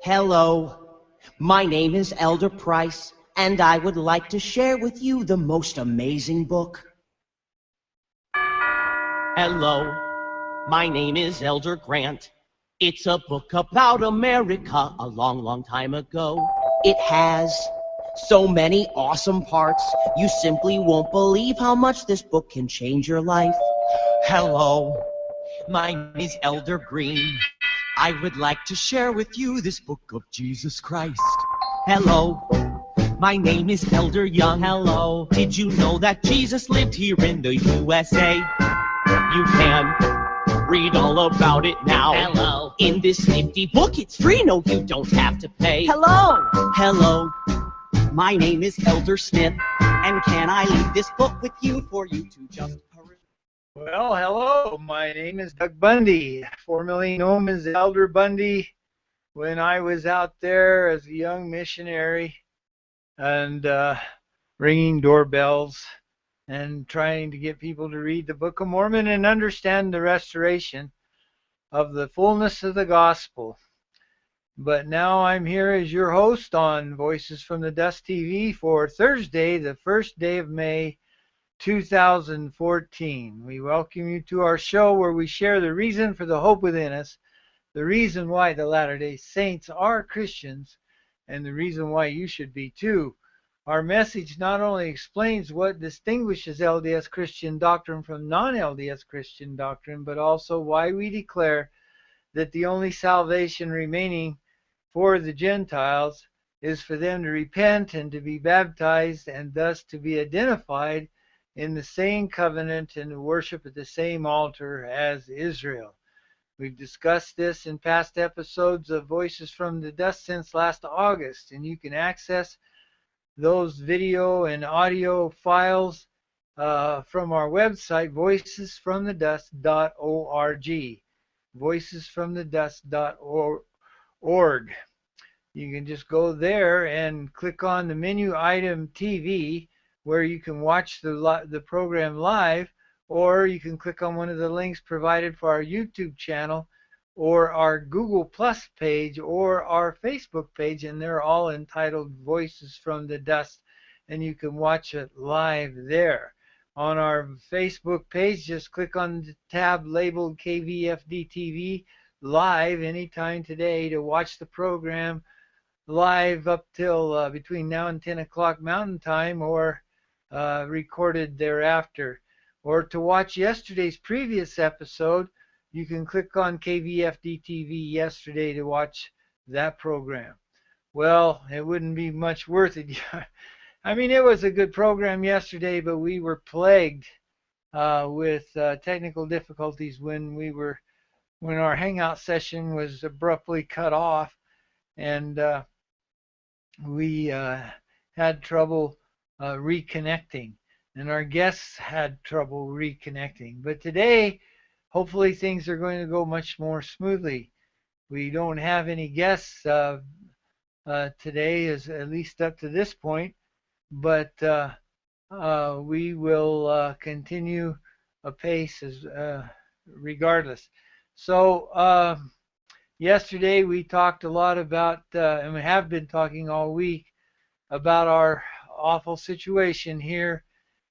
Hello, my name is Elder Price, and I would like to share with you the most amazing book. Hello, my name is Elder Grant. It's a book about America a long, long time ago. It has so many awesome parts, you simply won't believe how much this book can change your life. Hello, my name is Elder Green. I would like to share with you this book of Jesus Christ. Hello, my name is Elder Young. Hello, did you know that Jesus lived here in the USA? You can read all about it now. Hello, in this nifty book, it's free. No, you don't have to pay. Hello, my name is Elder Smith, and can I leave this book with you for you to just hurry? Well, hello, my name is Doug Bundy, formerly known as Elder Bundy. When I was out there as a young missionary and ringing doorbells and trying to get people to read the Book of Mormon and understand the restoration of the fullness of the gospel. But now I'm here as your host on Voices from the Dust TV for Thursday, the first day of May, 2014. We welcome you to our show where we share the reason for the hope within us, the reason why the Latter-day Saints are Christians, and the reason why you should be too. Our message not only explains what distinguishes LDS Christian doctrine from non-LDS Christian doctrine, but also why we declare that the only salvation remaining for the Gentiles is for them to repent and to be baptized and thus to be identified in the same covenant and to worship at the same altar as Israel. We've discussed this in past episodes of Voices from the Dust since last August, and you can access those video and audio files from our website, voicesfromthedust.org. voicesfromthedust.org. You can just go there and click on the menu item TV, where you can watch the program live, or you can click on one of the links provided for our YouTube channel or our Google Plus page or our Facebook page, and they're all entitled Voices from the Dust, and you can watch it live there. On our Facebook page, just click on the tab labeled KVFD TV live anytime today to watch the program live up till between now and 10 o'clock Mountain Time, or recorded thereafter. Or to watch yesterday's previous episode, you can click on KVFD TV yesterday to watch that program. Well, it wouldn't be much worth it. I mean, it was a good program yesterday, but we were plagued with technical difficulties when our hangout session was abruptly cut off, and we had trouble reconnecting, and our guests had trouble reconnecting. But today, hopefully things are going to go much more smoothly. We don't have any guests today, at least up to this point, but we will continue apace regardless. So yesterday we talked a lot about, and we have been talking all week, about our awful situation here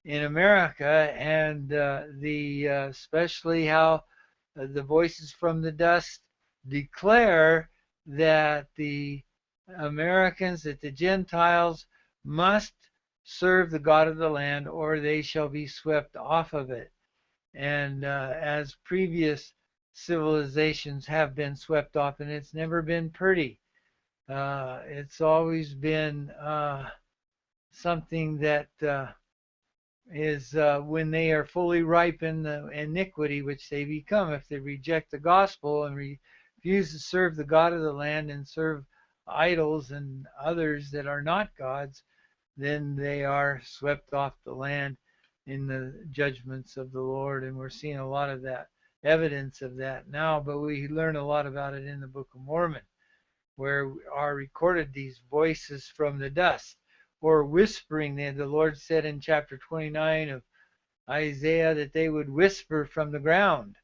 in America, and especially how the Voices from the Dust declare that the Americans, that the Gentiles must serve the God of the land, or they shall be swept off of it. And as previous civilizations have been swept off, and it's never been pretty. It's always been something that is when they are fully ripe in the iniquity which they become, if they reject the gospel and refuse to serve the God of the land and serve idols and others that are not gods, then they are swept off the land in the judgments of the Lord. And we're seeing a lot of that, evidence of that now, but we learn a lot about it in the Book of Mormon, where are recorded these voices from the dust, or whispering. The Lord said in chapter 29 of Isaiah that they would whisper from the ground.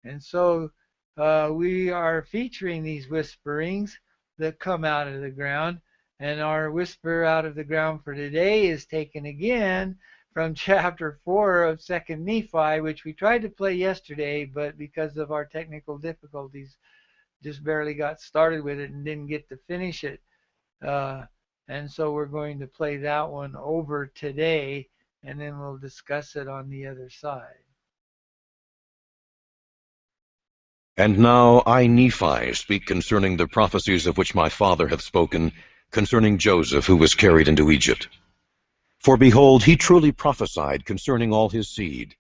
And so we are featuring these whisperings that come out of the ground. And our whisper out of the ground for today is taken again from chapter 4 of 2nd Nephi, which we tried to play yesterday, but because of our technical difficulties, just barely got started with it and didn't get to finish it. And so we're going to play that one over today, and then we'll discuss it on the other side. And now I, Nephi, speak concerning the prophecies of which my father hath spoken, concerning Joseph, who was carried into Egypt. For behold, he truly prophesied concerning all his seed.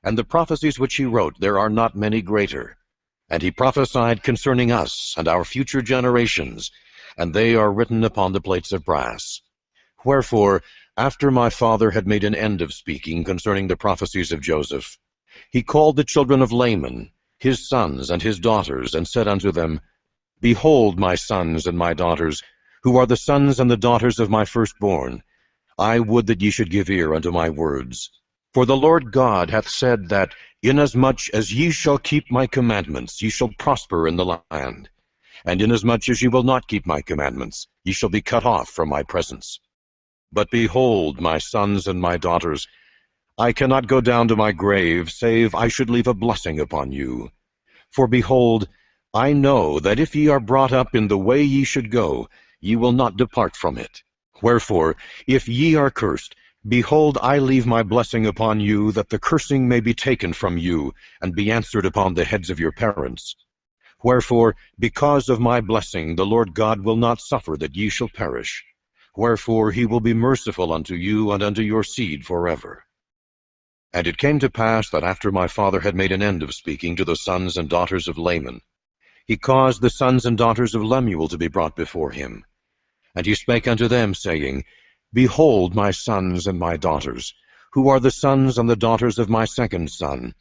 And the prophecies which he wrote, there are not many greater. And he prophesied concerning us and our future generations, and they are written upon the plates of brass. Wherefore, after my father had made an end of speaking concerning the prophecies of Joseph, he called the children of Laman, his sons and his daughters, and said unto them, Behold, my sons and my daughters, who are the sons and the daughters of my firstborn, I would that ye should give ear unto my words. For the Lord God hath said that, inasmuch as ye shall keep my commandments, ye shall prosper in the land. And inasmuch as ye will not keep my commandments, ye shall be cut off from my presence. But behold, my sons and my daughters, I cannot go down to my grave, save I should leave a blessing upon you. For behold, I know that if ye are brought up in the way ye should go, ye will not depart from it. Wherefore, if ye are cursed, behold, I leave my blessing upon you, that the cursing may be taken from you, and be answered upon the heads of your parents. Wherefore, because of my blessing, the Lord God will not suffer that ye shall perish. Wherefore, he will be merciful unto you and unto your seed forever. And it came to pass that after my father had made an end of speaking to the sons and daughters of Laman, he caused the sons and daughters of Lemuel to be brought before him. And he spake unto them, saying, Behold, my sons and my daughters, who are the sons and the daughters of my second son.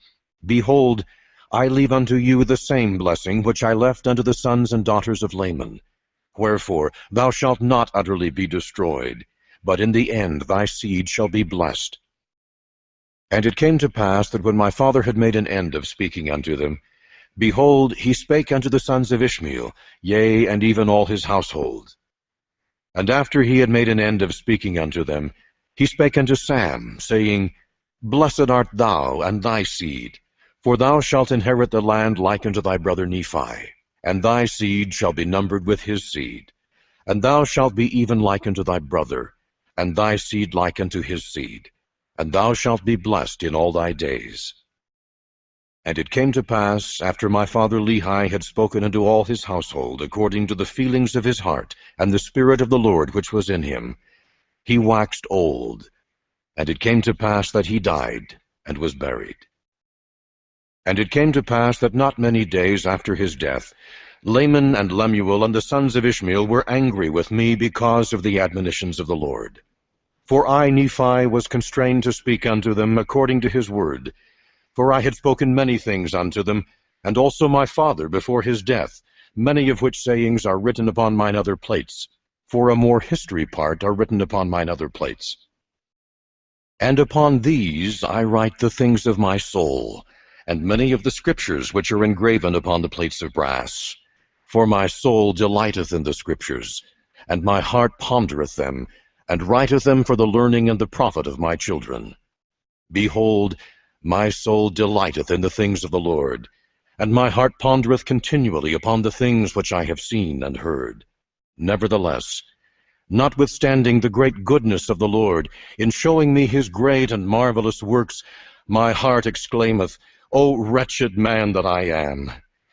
Behold, I leave unto you the same blessing which I left unto the sons and daughters of Laman. Wherefore thou shalt not utterly be destroyed, but in the end thy seed shall be blessed. And it came to pass that when my father had made an end of speaking unto them, behold, he spake unto the sons of Ishmael, yea, and even all his household. And after he had made an end of speaking unto them, he spake unto Sam, saying, Blessed art thou and thy seed, for thou shalt inherit the land like unto thy brother Nephi, and thy seed shall be numbered with his seed. And thou shalt be even like unto thy brother, and thy seed like unto his seed. And thou shalt be blessed in all thy days. And it came to pass, after my father Lehi had spoken unto all his household, according to the feelings of his heart, and the Spirit of the Lord which was in him, he waxed old. And it came to pass that he died, and was buried. And it came to pass that not many days after his death, Laman and Lemuel and the sons of Ishmael were angry with me because of the admonitions of the Lord. For I, Nephi, was constrained to speak unto them according to his word. For I had spoken many things unto them, and also my father before his death, many of which sayings are written upon mine other plates, for a more history part are written upon mine other plates. And upon these I write the things of my soul, and many of the scriptures which are engraven upon the plates of brass. For my soul delighteth in the scriptures, and my heart pondereth them, and writeth them for the learning and the profit of my children. Behold, my soul delighteth in the things of the Lord, and my heart pondereth continually upon the things which I have seen and heard. Nevertheless, notwithstanding the great goodness of the Lord, in showing me his great and marvelous works, my heart exclaimeth, O wretched man that I am!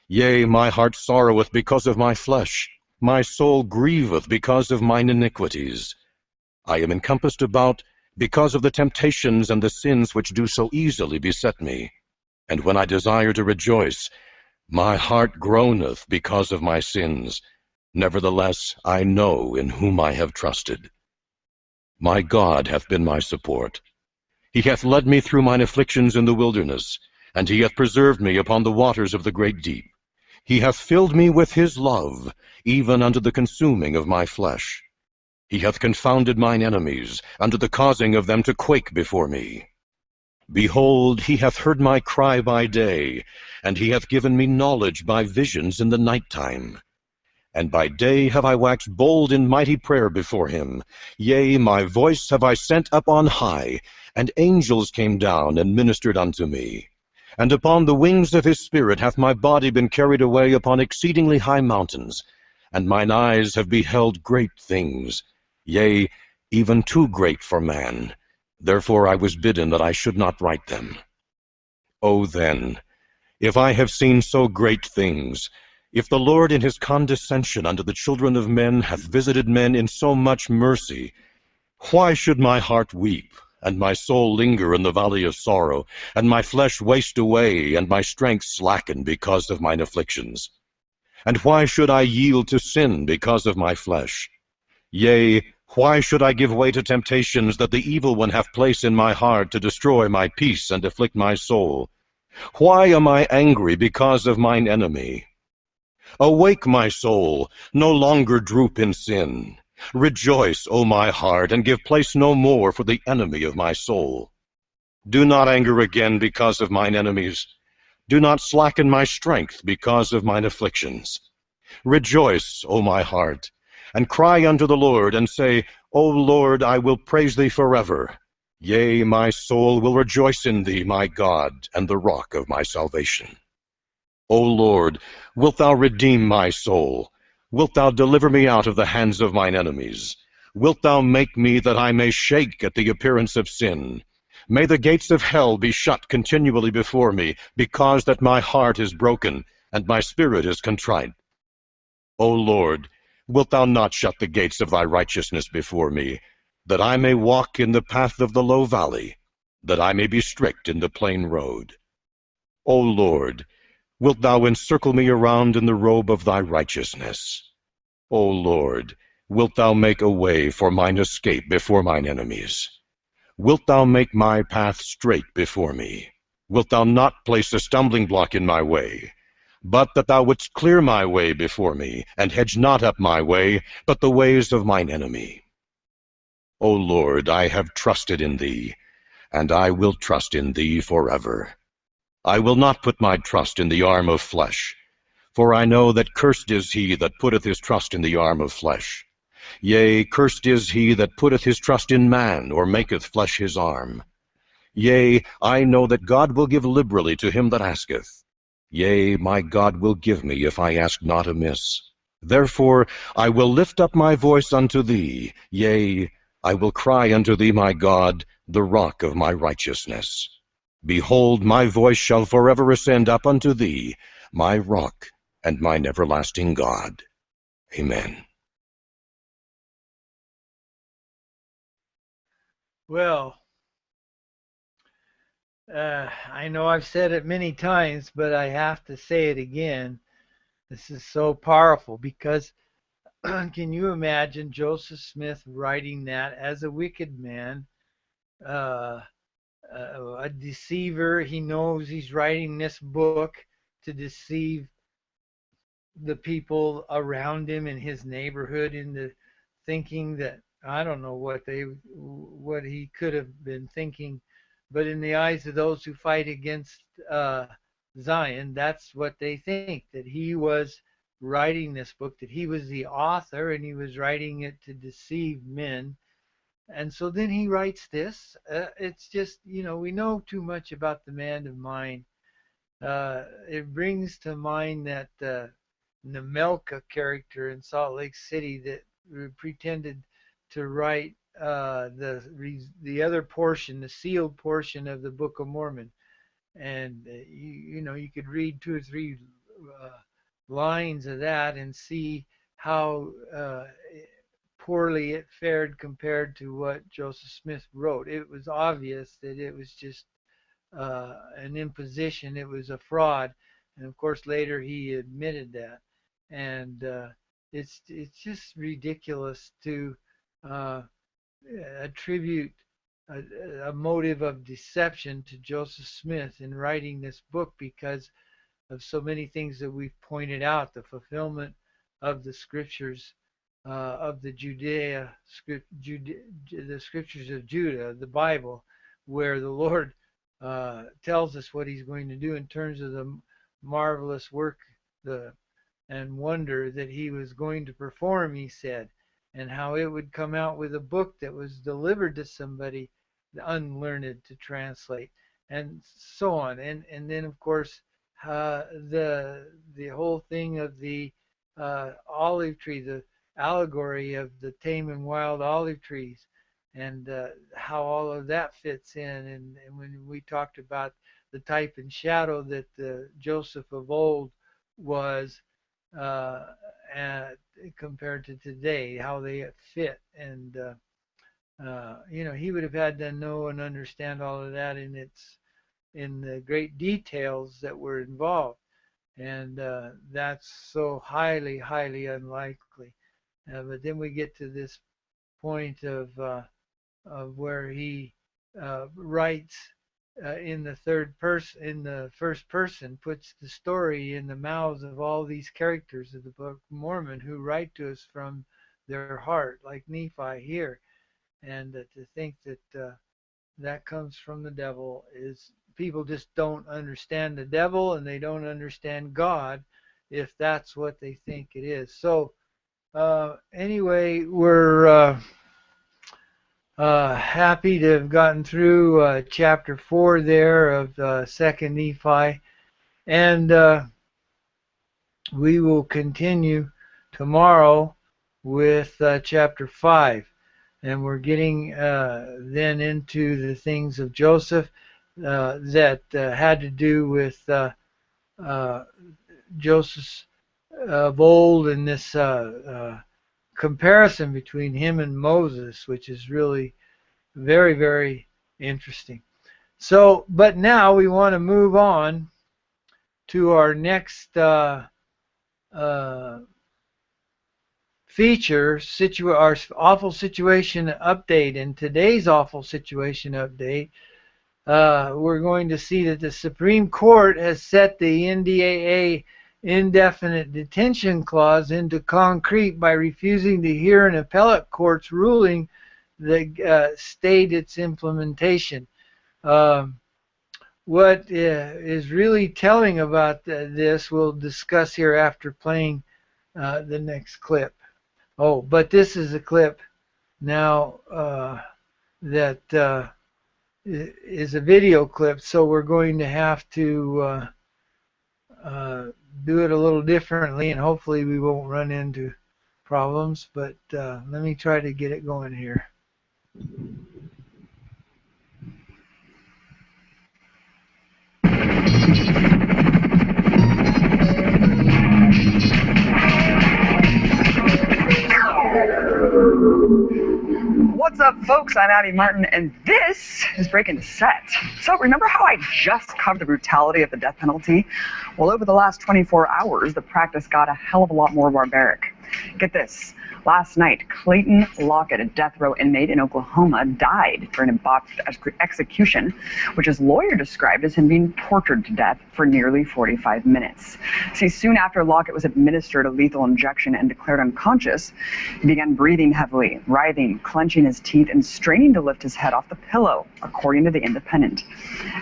Yea, my heart sorroweth because of my flesh. My soul grieveth because of mine iniquities. I am encompassed about because of the temptations and the sins which do so easily beset me. And when I desire to rejoice, my heart groaneth because of my sins. Nevertheless, I know in whom I have trusted. My God hath been my support. He hath led me through mine afflictions in the wilderness, and he hath preserved me upon the waters of the great deep. He hath filled me with his love, even unto the consuming of my flesh. He hath confounded mine enemies, unto the causing of them to quake before me. Behold, he hath heard my cry by day, and he hath given me knowledge by visions in the night time. And by day have I waxed bold in mighty prayer before him. Yea, my voice have I sent up on high, and angels came down and ministered unto me. And upon the wings of his Spirit hath my body been carried away upon exceedingly high mountains. And mine eyes have beheld great things, yea, even too great for man. Therefore I was bidden that I should not write them. O then, if I have seen so great things, if the Lord in his condescension unto the children of men hath visited men in so much mercy, why should my heart weep, and my soul linger in the valley of sorrow, and my flesh waste away, and my strength slacken because of mine afflictions? And why should I yield to sin because of my flesh? Yea, why should I give way to temptations that the evil one hath placed in my heart to destroy my peace and afflict my soul? Why am I angry because of mine enemy? Awake, my soul, no longer droop in sin. Rejoice, O my heart, and give place no more for the enemy of my soul. Do not anger again because of mine enemies. Do not slacken my strength because of mine afflictions. Rejoice, O my heart, and cry unto the Lord, and say, O Lord, I will praise thee forever. Yea, my soul will rejoice in thee, my God, and the rock of my salvation. O Lord, wilt thou redeem my soul? Wilt thou deliver me out of the hands of mine enemies? Wilt thou make me that I may shake at the appearance of sin? May the gates of hell be shut continually before me, because that my heart is broken, and my spirit is contrite. O Lord, wilt thou not shut the gates of thy righteousness before me, that I may walk in the path of the low valley, that I may be strict in the plain road? O Lord, wilt thou encircle me around in the robe of thy righteousness? O Lord, wilt thou make a way for mine escape before mine enemies? Wilt thou make my path straight before me? Wilt thou not place a stumbling block in my way? But that thou wouldst clear my way before me, and hedge not up my way, but the ways of mine enemy. O Lord, I have trusted in thee, and I will trust in thee forever. I will not put my trust in the arm of flesh, for I know that cursed is he that putteth his trust in the arm of flesh. Yea, cursed is he that putteth his trust in man, or maketh flesh his arm. Yea, I know that God will give liberally to him that asketh. Yea, my God will give me if I ask not amiss. Therefore I will lift up my voice unto thee. Yea, I will cry unto thee, my God, the rock of my righteousness. Behold, my voice shall forever ascend up unto thee, my rock and mine everlasting God. Amen. Well, I know I've said it many times, but I have to say it again. This is so powerful because can you imagine Joseph Smith writing that as a wicked man, uh, a deceiver? He knows he's writing this book to deceive the people around him in his neighborhood into thinking that I don't know what he could have been thinking, but in the eyes of those who fight against Zion, that's what they think, that he was writing this book, that he was the author and he was writing it to deceive men. And so then he writes this. It's just, we know too much about the man of mind. It brings to mind that Nemelka character in Salt Lake City that pretended to write the other portion, the sealed portion of the Book of Mormon, and you could read 2 or 3 uh, lines of that and see how poorly it fared compared to what Joseph Smith wrote. It was obvious that it was just an imposition. It was a fraud, and of course later he admitted that. And it's just ridiculous to uh, attribute a motive of deception to Joseph Smith in writing this book because of so many things that we've pointed out, the fulfillment of the scriptures of the the scriptures of Judah, the Bible, where the Lord tells us what He's going to do in terms of the marvelous work, the and wonder that he was going to perform, he said, and how it would come out with a book that was delivered to somebody unlearned to translate, and so on. And then, of course, the whole thing of the olive tree, the allegory of the tame and wild olive trees, and how all of that fits in. And when we talked about the type and shadow that Joseph of old was, uh, compared to today, how they fit. And he would have had to know and understand all of that in the great details that were involved. And that's so highly, highly unlikely. But then we get to this point of where he writes in the first person, puts the story in the mouths of all these characters of the Book of Mormon who write to us from their heart, like Nephi here. And to think that that comes from the devil is, people just don't understand the devil, and they don't understand God if that's what they think it is. So anyway, we're happy to have gotten through chapter 4 there of 2 Nephi, and we will continue tomorrow with chapter 5, and we're getting then into the things of Joseph that had to do with Joseph of old, and this comparison between him and Moses, which is really very, very interesting. So, but now we want to move on to our next feature, our awful situation update. In today's awful situation update, we're going to see that the Supreme Court has set the NDAA indefinite detention clause into concrete by refusing to hear an appellate court's ruling that stayed its implementation. What is really telling about this we'll discuss here after playing the next clip. Oh, but this is a clip now that is a video clip, so we're going to have to do it a little differently, and hopefully we won't run into problems. But let me try to get it going here. What's up, folks? I'm Abby Martin, and this is Breaking the Set. So remember how I just covered the brutality of the death penalty? Well, over the last 24 hours, the practice got a hell of a lot more barbaric. Get this. Last night, Clayton Lockett, a death row inmate in Oklahoma, died during a botched execution, which his lawyer described as him being tortured to death for nearly 45 minutes. See, soon after Lockett was administered a lethal injection and declared unconscious, he began breathing heavily, writhing, clenching his teeth, and straining to lift his head off the pillow, according to The Independent.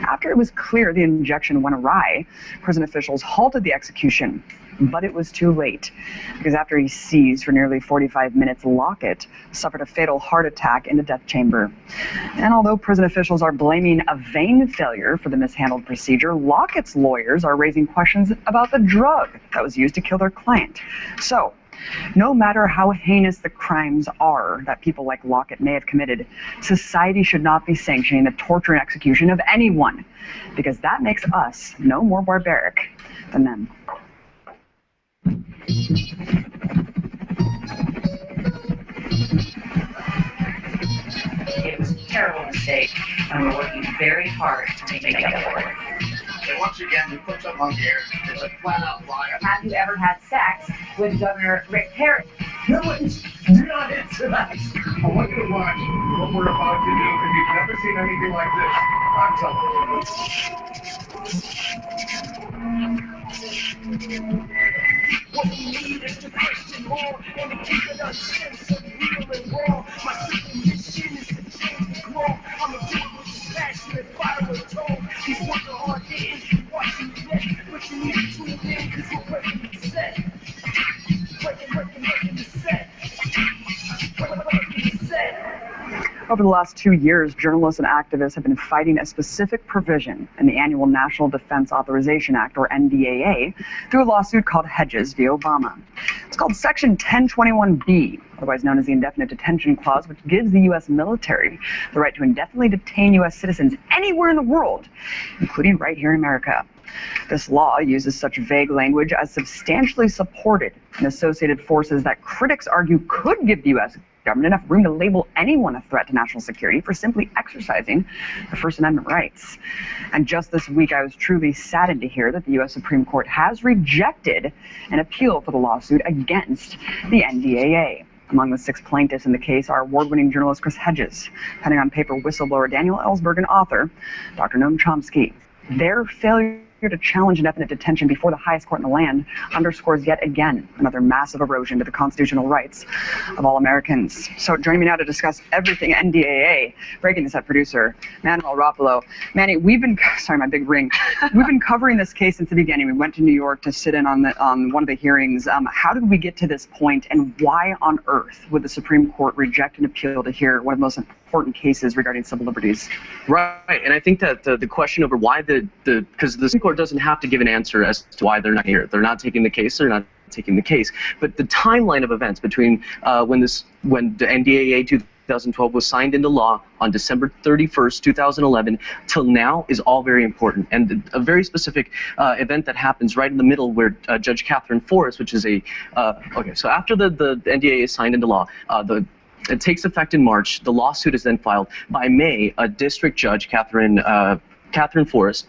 After it was clear the injection went awry, prison officials halted the execution. But it was too late, because after he seized for nearly 45 minutes, Lockett suffered a fatal heart attack in the death chamber. And although prison officials are blaming a vein failure for the mishandled procedure, Lockett's lawyers are raising questions about the drug that was used to kill their client. So, no matter how heinous the crimes are that people like Lockett may have committed, society should not be sanctioning the torture and execution of anyone, because that makes us no more barbaric than them. It was a terrible mistake, and we're working very hard to make up for it. And once again, you put something on the air. It's a flat-out lie. Have you ever had sex with Governor Rick Perry? No, you're not into that. I want you to watch what we're about to do, because you've never seen anything like this on television. What we need is to question more and to keep it a sense of real and raw. My simple mission is to change and grow. I'm a big with passionate, fire and tone. These working hard days, watching you yet, but you need to tune in because we're ready to set. Over the last 2 years, journalists and activists have been fighting a specific provision in the annual National Defense Authorization Act, or NDAA, through a lawsuit called Hedges v. Obama. It's called Section 1021B, otherwise known as the Indefinite Detention Clause, which gives the U.S. military the right to indefinitely detain U.S. citizens anywhere in the world, including right here in America. This law uses such vague language as substantially supported in associated forces that critics argue could give the U.S. government enough room to label anyone a threat to national security for simply exercising their First Amendment rights. And just this week, I was truly saddened to hear that the U.S. Supreme Court has rejected an appeal for the lawsuit against the NDAA. Among the 6 plaintiffs in the case are award-winning journalist Chris Hedges, Pentagon paper whistleblower Daniel Ellsberg, and author Dr. Noam Chomsky. Their failure to challenge indefinite detention before the highest court in the land underscores yet again another massive erosion to the constitutional rights of all Americans. So joining me now to discuss everything NDAA, breaking this up, producer Manuel Rapolo. Manny, we've been covering this case since the beginning. We went to New York to sit in on one of the hearings. How did we get to this point, and why on earth would the Supreme Court reject an appeal to hear one of the most important cases regarding civil liberties? Right, and I think that the question over why because the Supreme Court doesn't have to give an answer as to why they're not here. They're not taking the case. They're not taking the case. But the timeline of events between when the NDAA 2012 was signed into law on December 31st, 2011, till now is all very important. And a very specific event that happens right in the middle where Judge Catherine Forrest, which is so after the NDAA is signed into law, it takes effect in March. The lawsuit is then filed. By May, a district judge, Catherine Forrest,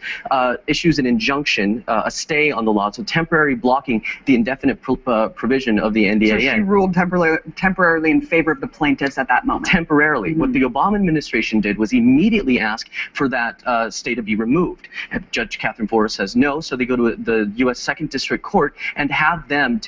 issues an injunction, a stay on the law, so temporarily blocking the indefinite provision of the NDAA. So she ruled temporarily in favor of the plaintiffs at that moment. Temporarily. Mm-hmm. What the Obama administration did was immediately ask for that stay to be removed. And Judge Catherine Forrest says no, so they go to the U.S. Second District Court and have them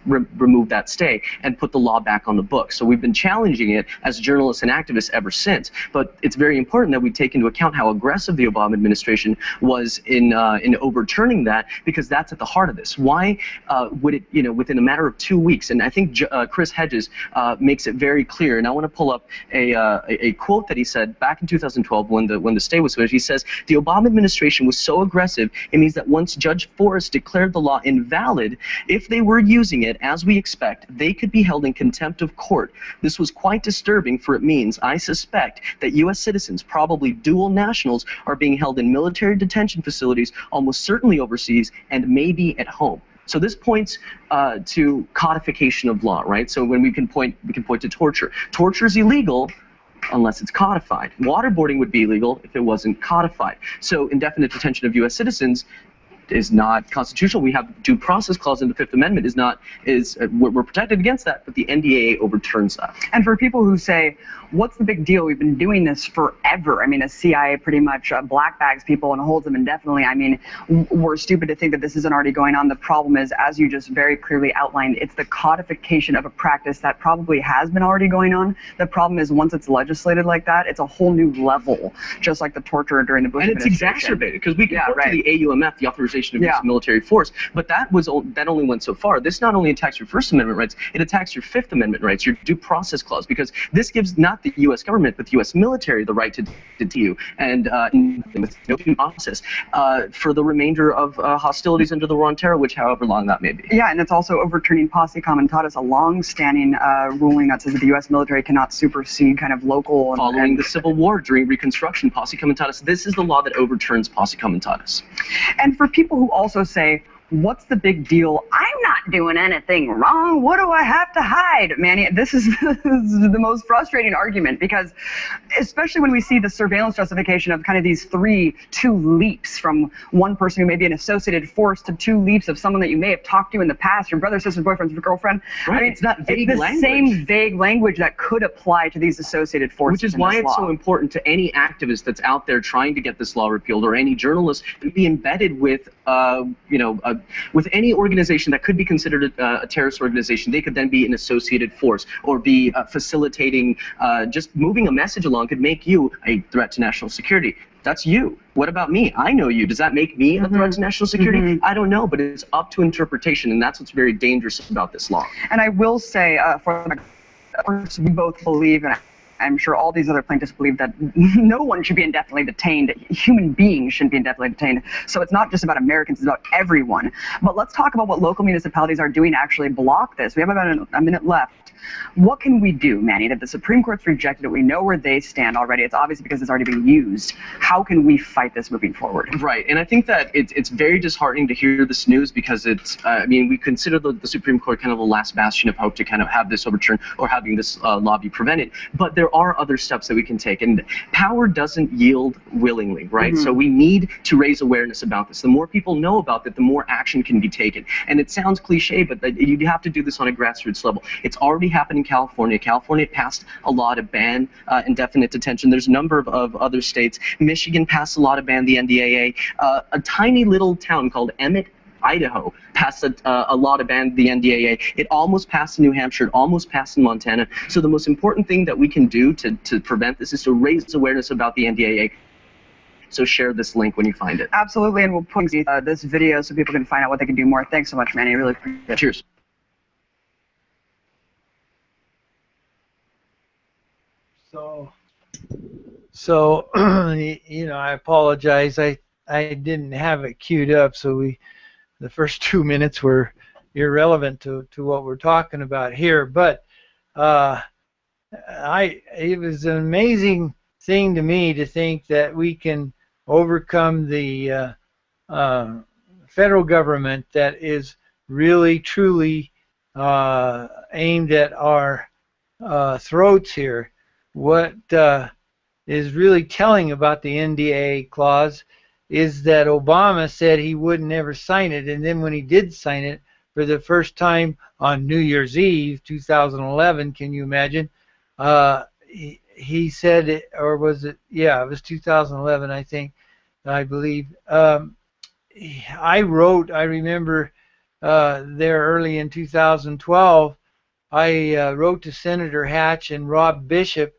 remove that stay and put the law back on the books. So we've been challenging it as journalists and activists ever since. But it's very important that we take into account how aggressive the Obama administration was in overturning that, because that's at the heart of this. Why would it, within a matter of 2 weeks, and I think Chris Hedges makes it very clear, and I want to pull up a quote that he said back in 2012 when the stay was finished. He says, "The Obama administration was so aggressive, it means that once Judge Forrest declared the law invalid, if they were using it as we expect, they could be held in contempt of court. This was quite disturbing, for it means, I suspect, that U.S. citizens, probably dual nationals, are being held in military detention facilities, almost certainly overseas, and maybe at home." So this points to codification of law, right? So when we can point to torture. Torture is illegal unless it's codified. Waterboarding would be illegal if it wasn't codified. So indefinite detention of U.S. citizens is not constitutional. We have due process clause in the Fifth Amendment we're protected against that, but the NDAA overturns that. And for people who say, what's the big deal? We've been doing this forever. I mean, the CIA pretty much black bags people and holds them indefinitely. I mean, we're stupid to think that this isn't already going on. The problem is, as you just very clearly outlined, it's the codification of a practice that probably has been already going on. The problem is, once it's legislated like that, it's a whole new level, just like the torture during the Bush administration. And it's exacerbated, because we can point to the AUMF, the authorization of use of military force, but that only went so far. This not only attacks your First Amendment rights, it attacks your Fifth Amendment rights, your due process clause, because this gives not the U.S. government, but the U.S. military the right to detain you and with no due process for the remainder of hostilities under the war on terror, which however long that may be. Yeah, and it's also overturning posse comitatus, a long-standing ruling that says that the U.S. military cannot supersede kind of local. Following the Civil War, during Reconstruction, posse comitatus, this is the law that overturns posse comitatus. And for people who also say, what's the big deal? I'm not doing anything wrong. What do I have to hide? Manny, this is the most frustrating argument, because especially when we see the surveillance justification of kind of these two leaps from one person who may be an associated force to 2 leaps of someone that you may have talked to in the past, your brother, sister, boyfriend, your girlfriend. Right. I mean, it's not vague the language. Same vague language that could apply to these associated forces. Which is why it's so important to any activist that's out there trying to get this law repealed, or any journalist, to be embedded with with any organization that could be considered a terrorist organization. They could then be an associated force, or be facilitating, just moving a message along could make you a threat to national security. That's you. What about me? I know you. Does that make me a threat to national security? I don't know, but it's up to interpretation, and that's what's very dangerous about this law. And I will say, of course, we both believe, and I'm sure all these other plaintiffs believe that no one should be indefinitely detained. Human beings shouldn't be indefinitely detained. So it's not just about Americans, it's about everyone. But let's talk about what local municipalities are doing to actually block this. We have about a minute left. What can we do, Manny, that the Supreme Court's rejected it? We know where they stand already. It's obviously because it's already being used. How can we fight this moving forward? Right, and I think that it's very disheartening to hear this news because it's, I mean, we consider the Supreme Court kind of the last bastion of hope to kind of have this overturned or having this law be prevented. But there are other steps that we can take, and power doesn't yield willingly, right? So we need to raise awareness about this. The more people know about it, the more action can be taken. And it sounds cliche, but you have to do this on a grassroots level. It's already happened in California. California passed a law to ban indefinite detention. There's a number of other states. Michigan passed a law to ban the NDAA. A tiny little town called Emmett, Idaho, passed a law to ban the NDAA. It almost passed in New Hampshire. It almost passed in Montana. So the most important thing that we can do to prevent this is to raise awareness about the NDAA. So share this link when you find it. Absolutely, and we'll put this video so people can find out what they can do more. Thanks so much, Manny. I really appreciate it. Cheers. So you know, I apologize. I didn't have it queued up, so the first 2 minutes were irrelevant to what we're talking about here. But it was an amazing thing to me to think that we can overcome the federal government that is really truly aimed at our throats here. What is really telling about the NDAA clause is that Obama said he would never sign it, and then when he did sign it for the first time on New Year's Eve 2011, can you imagine, he said, or was it, yeah, it was 2011, I believe. I remember there early in 2012, I wrote to Senator Hatch and Rob Bishop,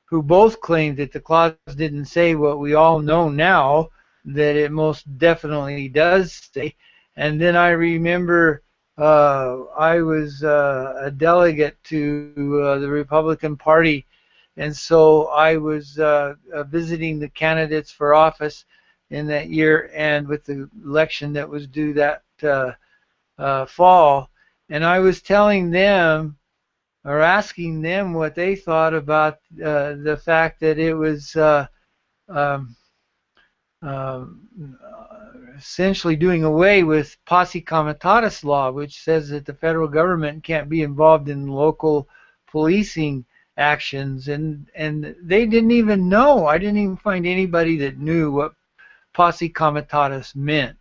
who both claimed that the clause didn't say what we all know now, that it most definitely does say. And then I remember I was a delegate to the Republican Party, and so I was visiting the candidates for office in that year, and with the election that was due that fall, and I was telling them, or asking them, what they thought about the fact that it was essentially doing away with posse comitatus law, which says that the federal government can't be involved in local policing actions, and they didn't even know. I didn't even find anybody that knew what posse comitatus meant.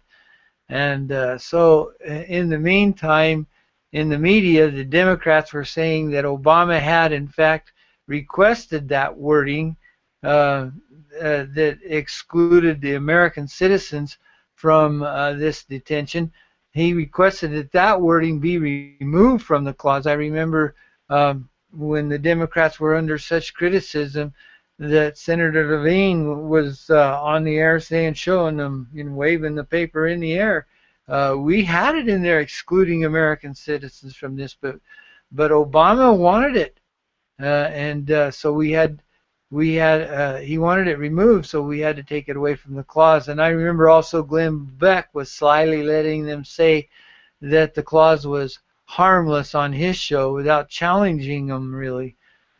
And so in the meantime, in the media, the Democrats were saying that Obama had in fact requested that wording that excluded the American citizens from this detention. He requested that that wording be removed from the clause. I remember when the Democrats were under such criticism that Senator Levine was on the air saying, showing them, waving the paper in the air. We had it in there excluding American citizens from this, but Obama wanted it, and so he wanted it removed, so we had to take it away from the clause. And I remember also Glenn Beck was slyly letting them say that the clause was harmless on his show without challenging them really.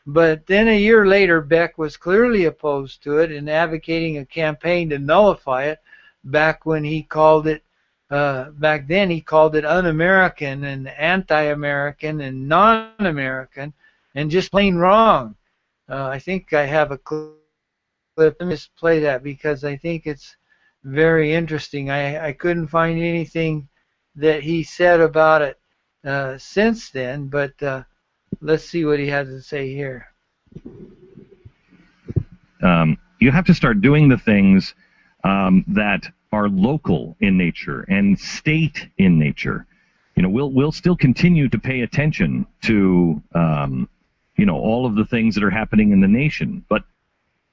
But then a year later, Beck was clearly opposed to it and advocating a campaign to nullify it. Back when he called it, back then he called it un-American and anti-American and non-American and just plain wrong. I think I have a clip. Let me just play that because I think it's very interesting. I couldn't find anything that he said about it since then, but let's see what he has to say here. You have to start doing the things that are local in nature and state in nature. We'll still continue to pay attention to all of the things that are happening in the nation, but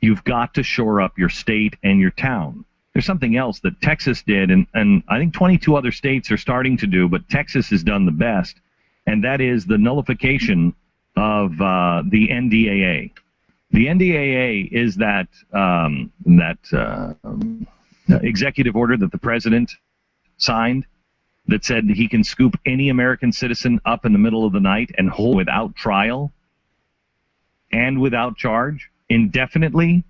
you've got to shore up your state and your town. There's something else that Texas did, and I think 22 other states are starting to do, but Texas has done the best, and that is the nullification of the NDAA. The NDAA is that executive order that the president signed that said he can scoop any American citizen up in the middle of the night and hold without trial and without charge indefinitely.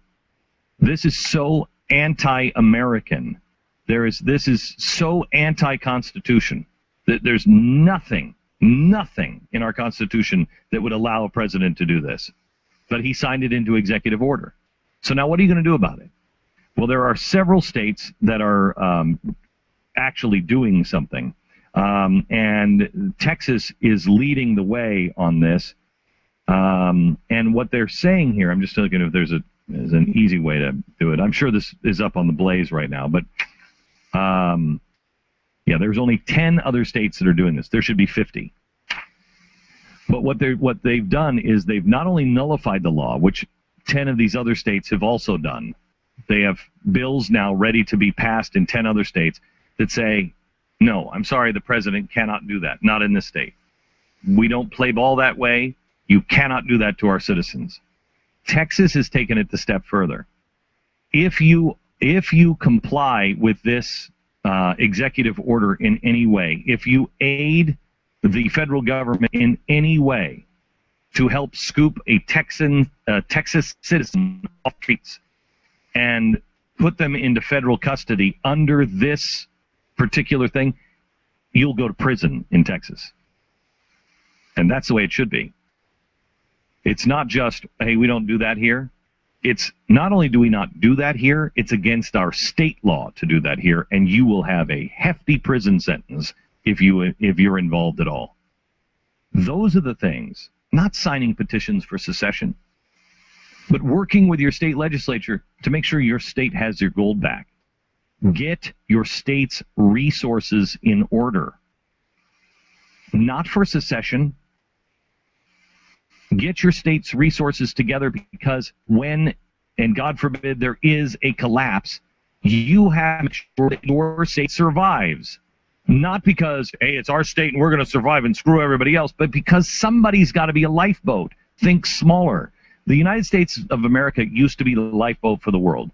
This is so anti-American. This is so anti-Constitution that there's nothing in our Constitution that would allow a president to do this. But he signed it into executive order. So now what are you going to do about it? Well, there are several states that are actually doing something. And Texas is leading the way on this. And what they're saying here, I'm just looking if there's an easy way to do it. I'm sure this is up on the Blaze right now, but yeah, there's only 10 other states that are doing this. There should be 50. But what they've done is they've not only nullified the law, which 10 of these other states have also done. They have bills now ready to be passed in 10 other states that say, no, I'm sorry, the president cannot do that. Not in this state. We don't play ball that way. You cannot do that to our citizens. Texas has taken it a step further. If you comply with this executive order in any way, if you aid the federal government in any way to help scoop a Texas citizen off the streets and put them into federal custody under this particular thing, you'll go to prison in Texas. And that's the way it should be. It's not just, hey, we don't do that here. It's not only do we not do that here, it's against our state law to do that here, and you will have a hefty prison sentence if you're involved at all. Those are the things, not signing petitions for secession, but working with your state legislature to make sure your state has your gold back. Get your state's resources in order. Not for secession. Get your state's resources together, because when, and God forbid, there is a collapse, you have to make sure that your state survives. Not because, hey, it's our state and we're going to survive and screw everybody else, but because somebody's got to be a lifeboat. Think smaller. The United States of America used to be the lifeboat for the world.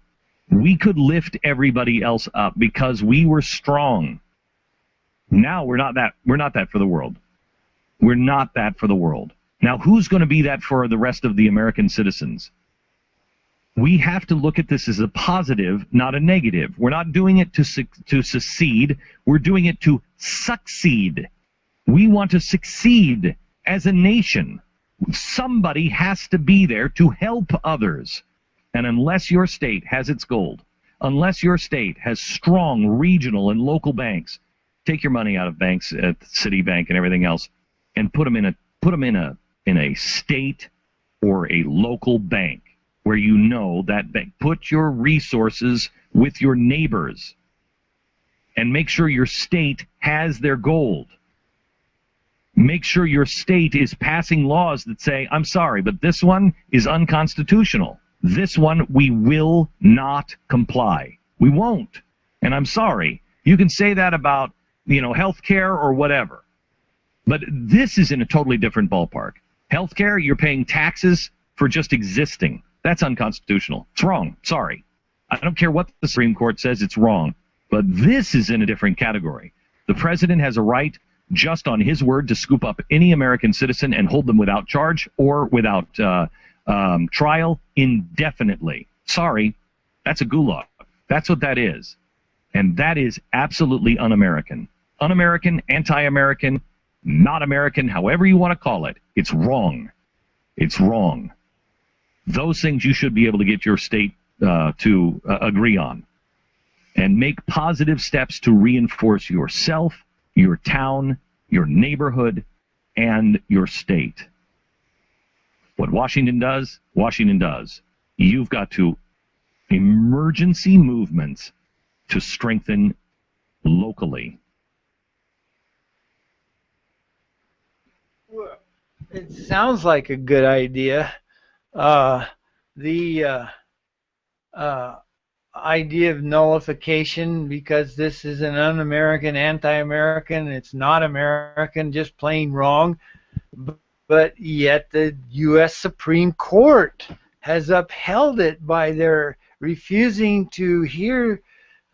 We could lift everybody else up because we were strong. Now we're not that for the world. We're not that for the world. Now, who's going to be that for the rest of the American citizens? We have to look at this as a positive, not a negative. We're not doing it to secede. We're doing it to succeed. We want to succeed as a nation. Somebody has to be there to help others. And unless your state has its gold, unless your state has strong regional and local banks, take your money out of banks at Citibank and everything else, and put them in a state or a local bank where you know that bank. Put your resources with your neighbors and make sure your state has their gold. Make sure your state is passing laws that say, I'm sorry, but this one is unconstitutional. This one we will not comply. We won't. And I'm sorry. You can say that about, health care or whatever. But this is in a totally different ballpark. Healthcare, you're paying taxes for just existing. That's unconstitutional. It's wrong. Sorry. I don't care what the Supreme Court says, it's wrong. But this is in a different category. The president has a right, just on his word, to scoop up any American citizen and hold them without charge or without trial indefinitely. Sorry. That's a gulag. That's what that is. And that is absolutely un-American. Un-American, anti-American, not American, however you want to call it. It's wrong. It's wrong. Those things you should be able to get your state to agree on. And make positive steps to reinforce yourself, your town, your neighborhood, and your state. What Washington does, Washington does. You've got to emergency movements to strengthen locally. Well, it sounds like a good idea. The idea of nullification, because this is an un-American, anti-American, it's not American, just plain wrong. But yet the U.S. Supreme Court has upheld it by their refusing to hear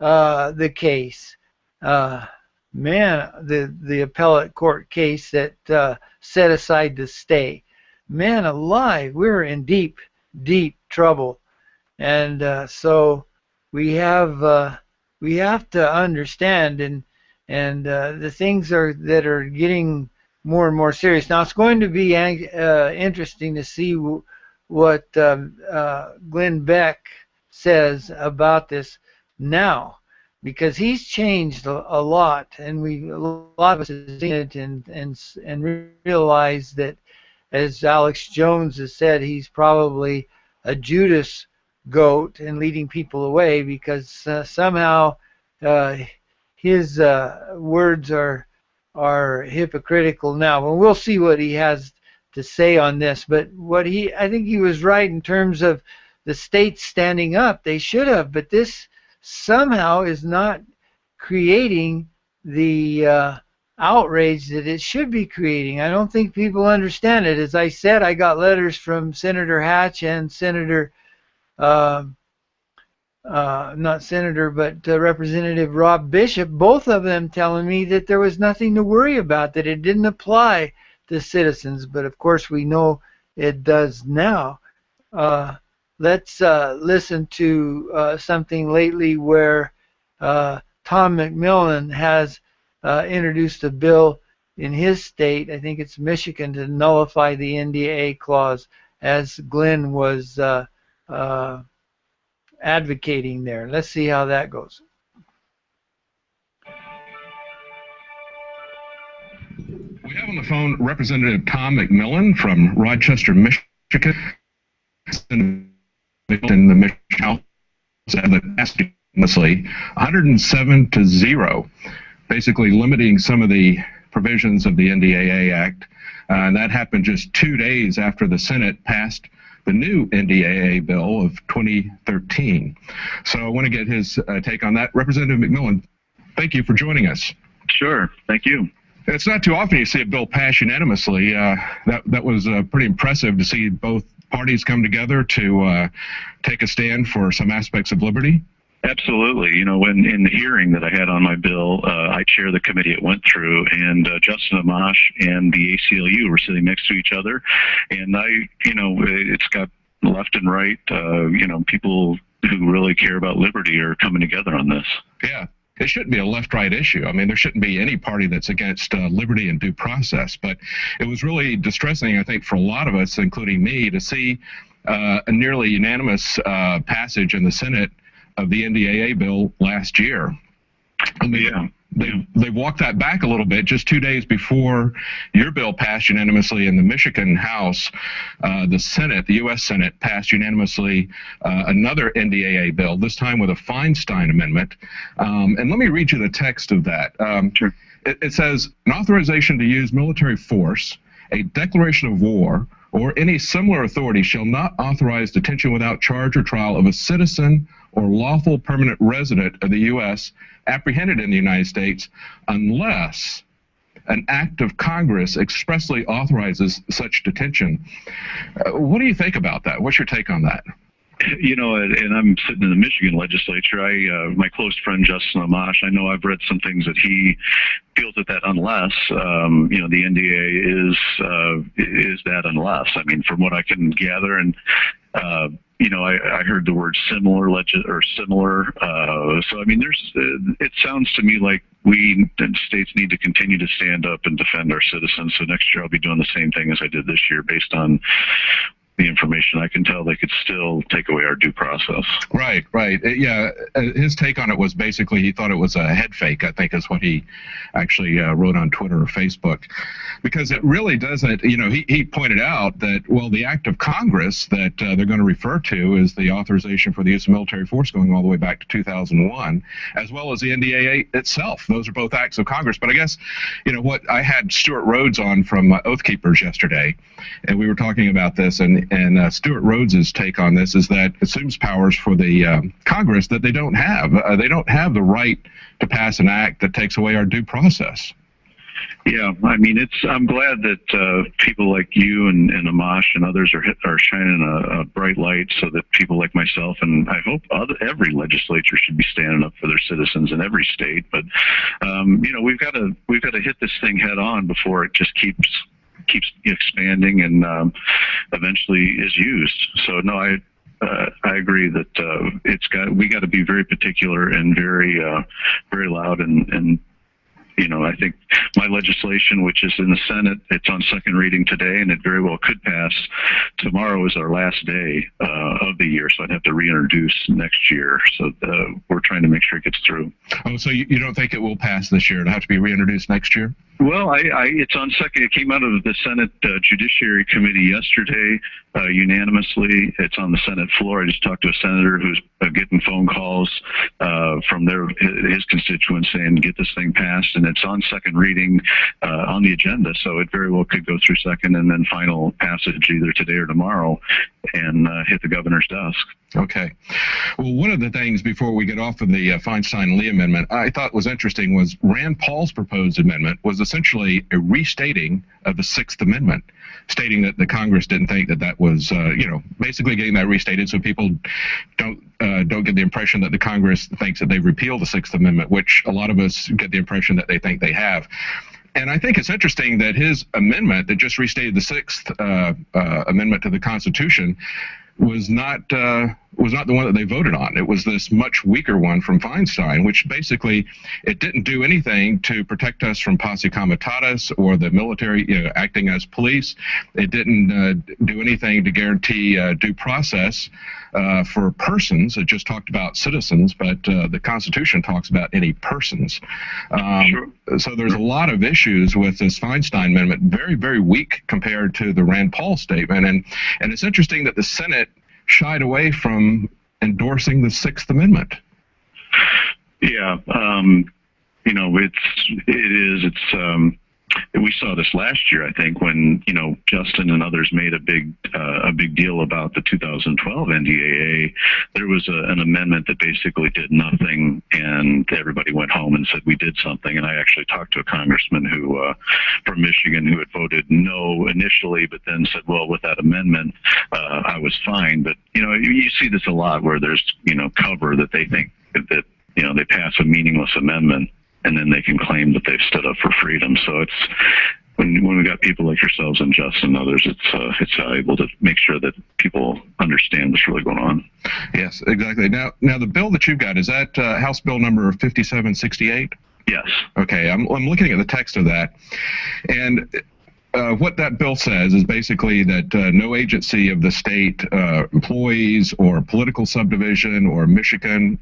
the case. The appellate court case that set aside the stay. Man alive, we're in deep, deep trouble. And so we have to understand, and the things that are getting more and more serious. Now it's going to be interesting to see what Glenn Beck says about this now, because he's changed a lot, and a lot of us have seen it and realized that, as Alex Jones has said, he's probably a Judas goat and leading people away, because somehow his words are hypocritical now. Well, we'll see what he has to say on this, but I think he was right in terms of the states standing up. They should have, but this somehow is not creating the outrage that it should be creating. I don't think people understand it. As I said, I got letters from Senator Hatch and Senator not Senator, but Representative Rob Bishop, both of them telling me that there was nothing to worry about, that it didn't apply to citizens. But of course we know it does now. Let's listen to something lately where Tom McMillan has introduced a bill in his state, I think it's Michigan, to nullify the NDAA clause, as Glenn was advocating there. Let's see how that goes. We have on the phone Representative Tom McMillan from Rochester, Michigan. In the Michigan House, that passed unanimously 107-0, basically limiting some of the provisions of the NDAA Act. And that happened just 2 days after the Senate passed the new NDAA bill of 2013. So I want to get his take on that. Representative McMillan, thank you for joining us. Sure, thank you. It's not too often you see a bill pass unanimously. That was pretty impressive to see both parties come together to take a stand for some aspects of liberty. Absolutely. You know, when in the hearing that I had on my bill, I chair the committee it went through, and Justin Amash and the ACLU were sitting next to each other, and it's got left and right, people who really care about liberty are coming together on this. Yeah. It shouldn't be a left-right issue. I mean, there shouldn't be any party that's against liberty and due process. But it was really distressing, I think, for a lot of us, including me, to see a nearly unanimous passage in the Senate of the NDAA bill last year. I mean, they walked that back a little bit just 2 days before your bill passed unanimously in the Michigan House. The Senate, the U.S. Senate, passed unanimously another NDAA bill, this time with a Feinstein amendment. And let me read you the text of that. Sure. It says, an authorization to use military force, a declaration of war, or any similar authority shall not authorize detention without charge or trial of a citizen or lawful permanent resident of the U.S. apprehended in the United States unless an act of Congress expressly authorizes such detention. What do you think about that? What's your take on that? You know, and I'm sitting in the Michigan legislature. My close friend Justin Amash, I know I've read some things that he feels that unless, the NDA is that unless. I mean, from what I can gather, and I heard the word similar. So I mean, it sounds to me like we and states need to continue to stand up and defend our citizens. So next year I'll be doing the same thing as I did this year, based on the information I can tell. They could still take away our due process. Right. Yeah, his take on it was basically he thought it was a head fake, I think is what he actually wrote on Twitter or Facebook, because it really doesn't, he pointed out that, well, the act of Congress that they're going to refer to is the authorization for the use of military force going all the way back to 2001, as well as the NDAA itself. Those are both acts of Congress. But I guess, what I had Stuart Rhodes on from Oath Keepers yesterday, and we were talking about this, and Stuart Rhodes's take on this is that it assumes powers for the Congress that they don't have the right to pass an act that takes away our due process. Yeah, I mean, I'm glad that people like you and Amash and others are shining a bright light, so that people like myself and I hope every legislature should be standing up for their citizens in every state. But we've got to hit this thing head on before it just keeps expanding and eventually is used. So no, I agree that we got to be very particular and very loud and I think my legislation, which is in the Senate, it's on second reading today, and it very well could pass. Tomorrow is our last day of the year, so I'd have to reintroduce next year. So we're trying to make sure it gets through. Oh, so you don't think it will pass this year? It'll have to be reintroduced next year? Well, it's on second. It came out of the Senate Judiciary Committee yesterday unanimously. It's on the Senate floor. I just talked to a senator who's getting phone calls from his constituents saying, get this thing passed, and it's on second reading on the agenda, so it very well could go through second and then final passage either today or tomorrow and hit the governor's desk. Okay. Well, one of the things before we get off of the Feinstein-Lee amendment I thought was interesting was Rand Paul's proposed amendment was essentially a restating of the Sixth Amendment, stating that the Congress didn't think that was, basically getting that restated so people don't get the impression that the Congress thinks that they've repealed the Sixth Amendment, which a lot of us get the impression that they think they have. And I think it's interesting that his amendment that just restated the Sixth Amendment to the Constitution was not the one that they voted on. It was this much weaker one from Feinstein, which basically it didn't do anything to protect us from posse comitatus or the military acting as police. It didn't do anything to guarantee due process for persons. It just talked about citizens, but the Constitution talks about any persons. Sure. So there's a lot of issues with this Feinstein amendment, very, very weak compared to the Rand Paul statement. And it's interesting that the Senate shied away from endorsing the Sixth Amendment. Yeah, we saw this last year, I think, when Justin and others made a big deal about the 2012 NDAA. There was an amendment that basically did nothing, and everybody went home and said we did something. And I actually talked to a congressman from Michigan who had voted no initially, but then said, well, with that amendment, I was fine. But you see this a lot where there's cover that they think that they pass a meaningless amendment, and then they can claim that they've stood up for freedom. So it's when we got people like yourselves and Justin and others, it's able to make sure that people understand what's really going on. Yes, exactly. Now the bill that you've got, is that House Bill number 5768? Yes. Okay, I'm looking at the text of that, and what that bill says is basically that no agency of the state, employees or political subdivision or Michigan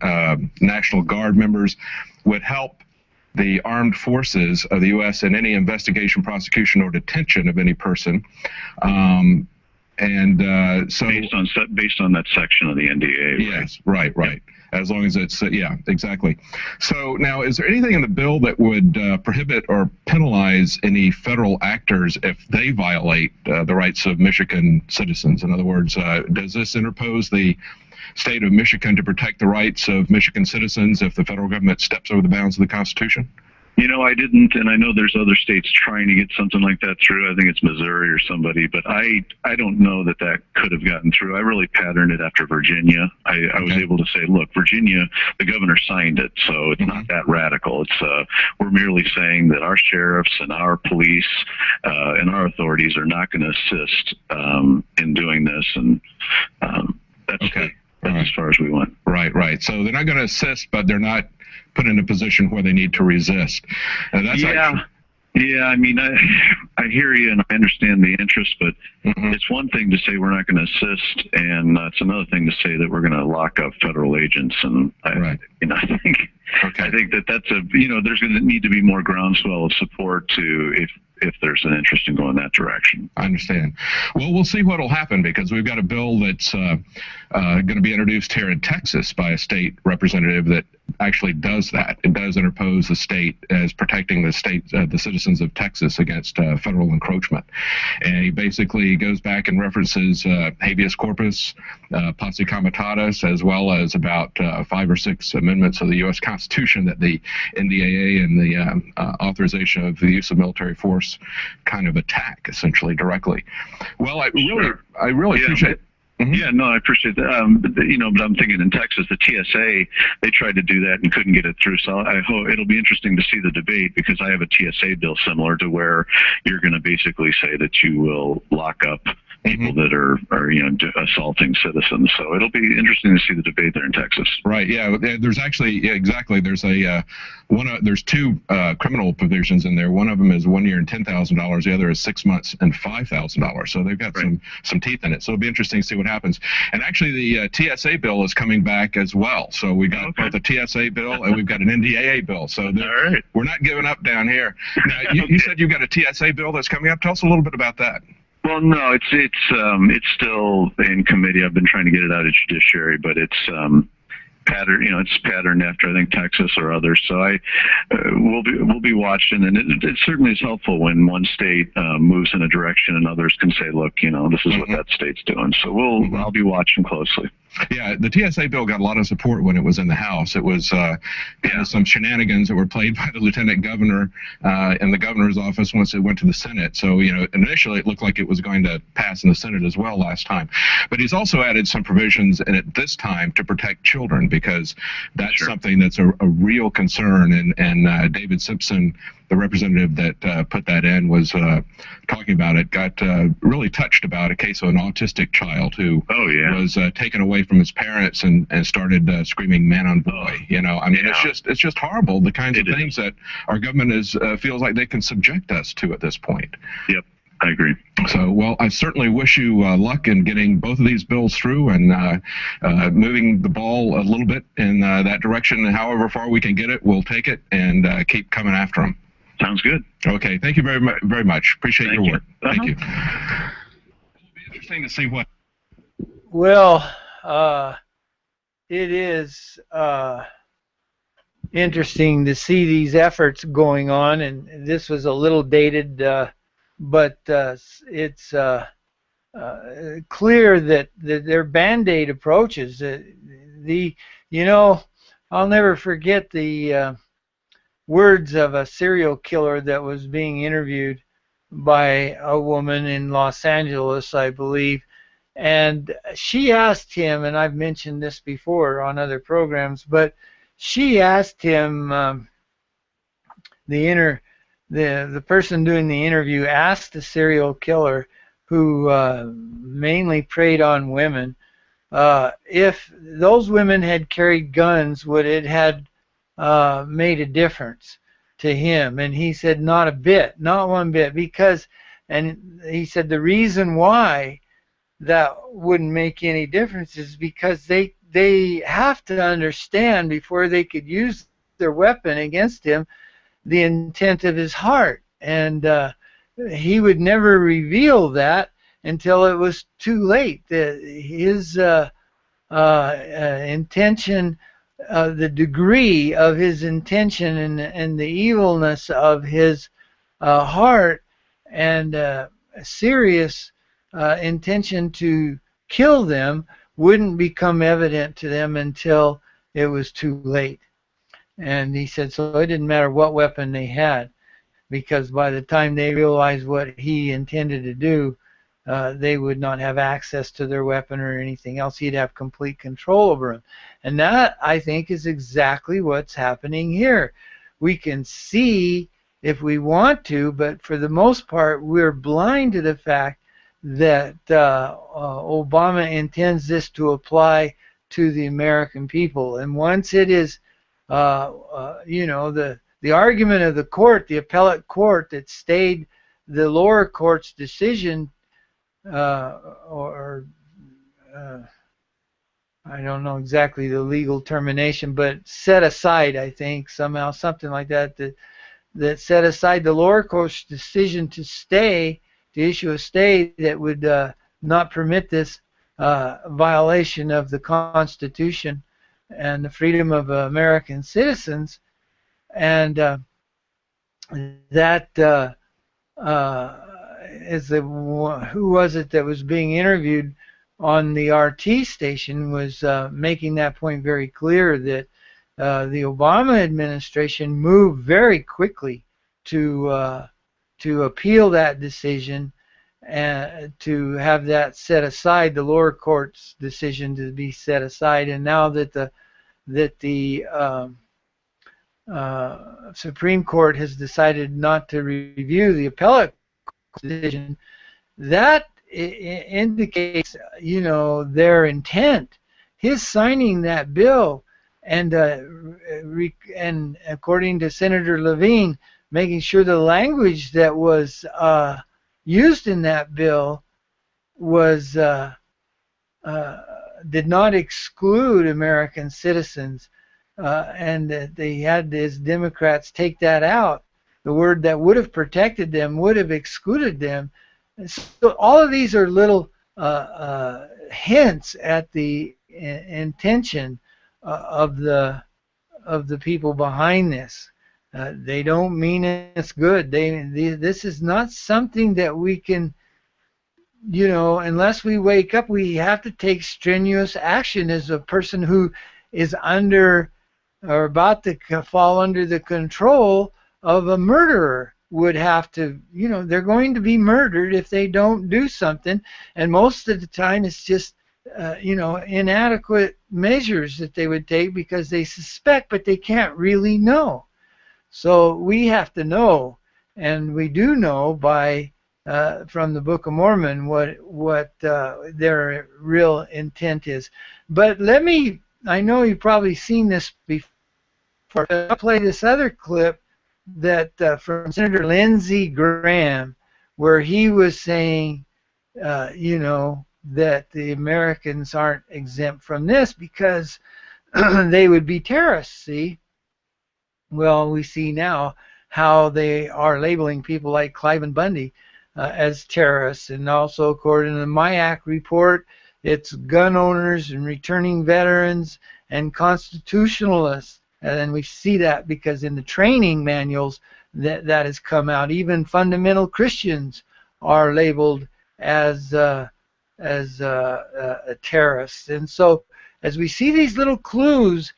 National Guard members would help the armed forces of the U.S. in any investigation, prosecution, or detention of any person. So based on that section of the NDA. Yes, right. Yep. As long as it's, yeah, exactly. So now, is there anything in the bill that would prohibit or penalize any federal actors if they violate the rights of Michigan citizens? In other words, does this interpose the state of Michigan to protect the rights of Michigan citizens if the federal government steps over the bounds of the Constitution? I didn't, and I know there's other states trying to get something like that through. I think it's Missouri or somebody, but I don't know that could have gotten through. I really patterned it after Virginia. I was able to say, look, Virginia, the governor signed it, so it's not that radical. It's we're merely saying that our sheriffs and our police and our authorities are not going to assist in doing this, and that's okay. That's as far as we went. Right. So they're not going to assist, but they're not put in a position where they need to resist. And that's Yeah, I mean, I hear you and I understand the interest, but it's one thing to say we're not going to assist, and it's another thing to say that we're going to lock up federal agents. And I think that's there's going to need to be more groundswell of support to if there's an interest in going that direction. I understand. Well, we'll see what will happen, because we've got a bill that's going to be introduced here in Texas by a state representative that actually does that. It does interpose the state as protecting the state, the citizens of Texas against federal encroachment. And he basically goes back and references habeas corpus, posse comitatus, as well as about 5 or 6 amendments of the U.S. Constitution that the NDAA and the authorization of the use of military force kind of attack, essentially, directly. Well, I really appreciate it. Mm-hmm. Yeah, no, I appreciate that. But I'm thinking in Texas, the TSA, they tried to do that and couldn't get it through. So I hope it'll be interesting to see the debate, because I have a TSA bill similar to where you're going to basically say that you will lock up people that are assaulting citizens. So it'll be interesting to see the debate there in Texas. Right. Yeah. There's actually exactly. There's there's 2 criminal provisions in there. One of them is 1 year and $10,000. The other is 6 months and $5,000. So they've got some teeth in it. So it'll be interesting to see what happens. And actually, the TSA bill is coming back as well. So we got both a TSA bill and we've got an NDAA bill. So we're not giving up down here. Now, you said you've got a TSA bill that's coming up. Tell us a little bit about that. Well, no, it's still in committee. I've been trying to get it out of judiciary, but it's it's patterned after, I think, Texas or others. So we'll be watching, and it certainly is helpful when one state moves in a direction and others can say, look, this is what that state's doing. So I'll be watching closely. Yeah, the TSA bill got a lot of support when it was in the House. It was some shenanigans that were played by the lieutenant governor in the governor's office once it went to the Senate. So, initially it looked like it was going to pass in the Senate as well last time. But he's also added some provisions in it this time to protect children, because that's something that's a real concern. And David Simpson, the representative that put that in, was talking about it, got really touched about a case of an autistic child who was taken away from his parents and started screaming "man on boy." It's just horrible, the kinds of things that our government feels like they can subject us to at this point. Yep, I agree. So, well, I certainly wish you luck in getting both of these bills through and moving the ball a little bit in that direction. However far we can get it, we'll take it and keep coming after them. Sounds good. Okay, thank you very much. Appreciate your work. Thank you. It'll be interesting to see what. Well, it is interesting to see these efforts going on, and this was a little dated, but it's clear that they're band-aid approaches. I'll never forget the words of a serial killer that was being interviewed by a woman in Los Angeles, I believe. And she asked him, and I've mentioned this before on other programs, but she asked him, the person doing the interview asked the serial killer, who mainly preyed on women, if those women had carried guns, would it had made a difference to him? And he said, not a bit, not one bit, because, and he said the reason why that wouldn't make any difference is because they have to understand, before they could use their weapon against him, the intent of his heart. And he would never reveal that until it was too late. His intention, the degree of his intention and the evilness of his heart, and a serious intention to kill them wouldn't become evident to them until it was too late. And he said, so it didn't matter what weapon they had, because by the time they realized what he intended to do, they would not have access to their weapon or anything else. He'd have complete control over them. And that, I think, is exactly what's happening here. We can see if we want to, but for the most part, we're blind to the fact that Obama intends this to apply to the American people. And once it is, the argument of the court, the appellate court that stayed the lower court's decision, I don't know exactly the legal termination, but set aside, I think, somehow, something like that, that set aside the lower court's decision to issue a stay that would not permit this violation of the Constitution and the freedom of American citizens. And that is who was it that was being interviewed on the RT station was making that point very clear, that the Obama administration moved very quickly to appeal that decision and to have that set aside, the lower court's decision to be set aside. And now that the Supreme Court has decided not to review the appellate decision, that indicates, you know, their intent. His signing that bill and according to Senator Levine, making sure the language that was used in that bill was did not exclude American citizens, and that they had as Democrats take that out. The word that would have protected them would have excluded them. So all of these are little hints at the intention of the people behind this. They don't mean it's good. This is not something that we can, you know, unless we wake up, we have to take strenuous action as a person who is under or about to fall under the control of a murderer would have to, you know, they're going to be murdered if they don't do something. And most of the time it's just, you know, inadequate measures that they would take because they suspect, but they can't really know. So we have to know, and we do know by from the Book of Mormon what their real intent is. But let me, I know you've probably seen this before. I'll play this other clip that from Senator Lindsey Graham, where he was saying, you know, that the Americans aren't exempt from this because they would be terrorists, see? Well, we see now how they are labeling people like Cliven Bundy as terrorists. And also, according to the MIAC report, it's gun owners and returning veterans and constitutionalists. And we see that because in the training manuals that has come out, even fundamental Christians are labeled as terrorists. And so as we see these little clues,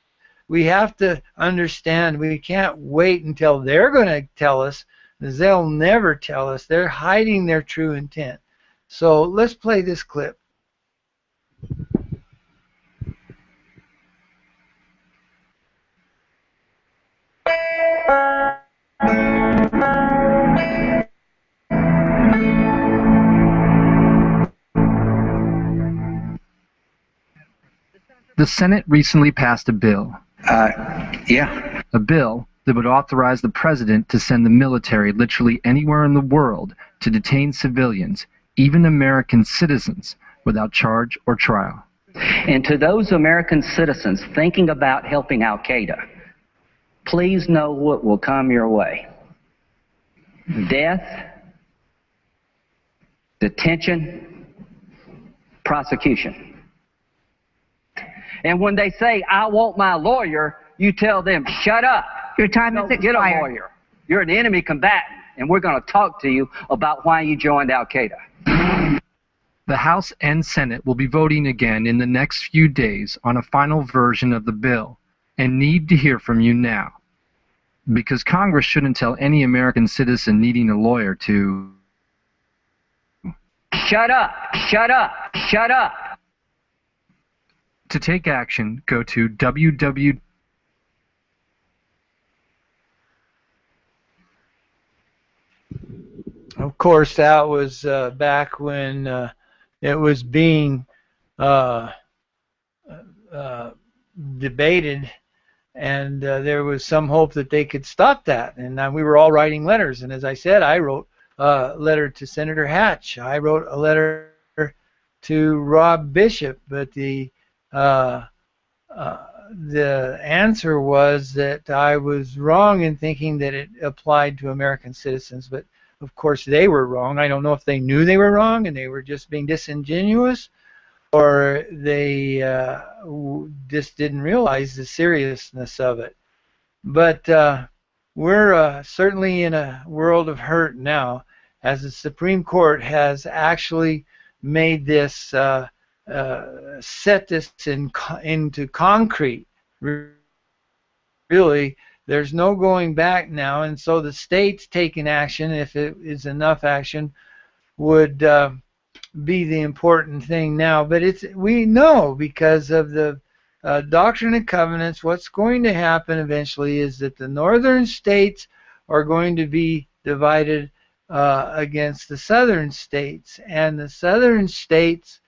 we have to understand we can't wait until they're going to tell us, because they'll never tell us. They're hiding their true intent. So let's play this clip. The Senate recently passed a bill. Yeah. A bill that would authorize the president to send the military literally anywhere in the world to detain civilians, even American citizens, without charge or trial. And to those American citizens thinking about helping Al-Qaeda, please know what will come your way. Death, detention, prosecution. And when they say, I want my lawyer, you tell them, shut up. Your time is expired. Get a lawyer. You're an enemy combatant, and we're going to talk to you about why you joined Al-Qaeda. The House and Senate will be voting again in the next few days on a final version of the bill, and need to hear from you now. Because Congress shouldn't tell any American citizen needing a lawyer to... Shut up, shut up, shut up. To take action, go to www. Of course, that was back when it was being debated, and there was some hope that they could stop that. And we were all writing letters. And as I said, I wrote a letter to Senator Hatch. I wrote a letter to Rob Bishop, but the the answer was that I was wrong in thinking that it applied to American citizens, but of course they were wrong. I don't know if they knew they were wrong and they were just being disingenuous, or they just didn't realize the seriousness of it. But we're certainly in a world of hurt now, as the Supreme Court has actually made this, set this into concrete. Really, there's no going back now, and so the states taking action, if it is enough action, would be the important thing now. But we know, because of the Doctrine and Covenants, what's going to happen eventually is that the northern states are going to be divided against the southern states, and the southern states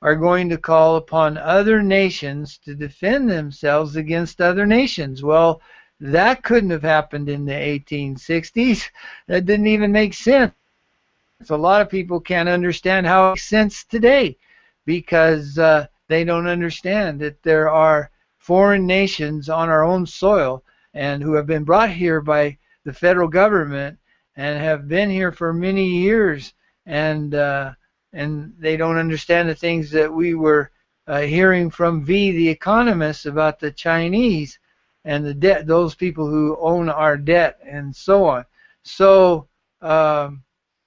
are going to call upon other nations to defend themselves against other nations. Well, that couldn't have happened in the 1860s. That didn't even make sense. A lot of people can't understand how it makes sense today, because they don't understand that there are foreign nations on our own soil and who have been brought here by the federal government and have been here for many years, and they don't understand the things that we were hearing from the economist, about the Chinese and the debt, those people who own our debt, and so on. So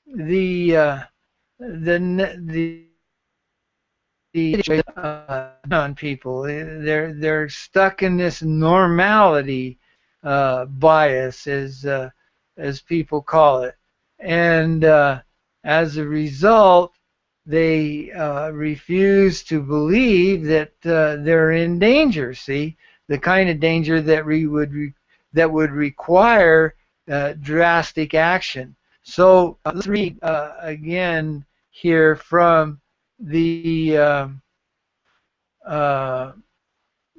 the on people, they're stuck in this normality bias, as people call it, and as a result, they refuse to believe that they're in danger. See, the kind of danger that would require drastic action. So let's read again here from the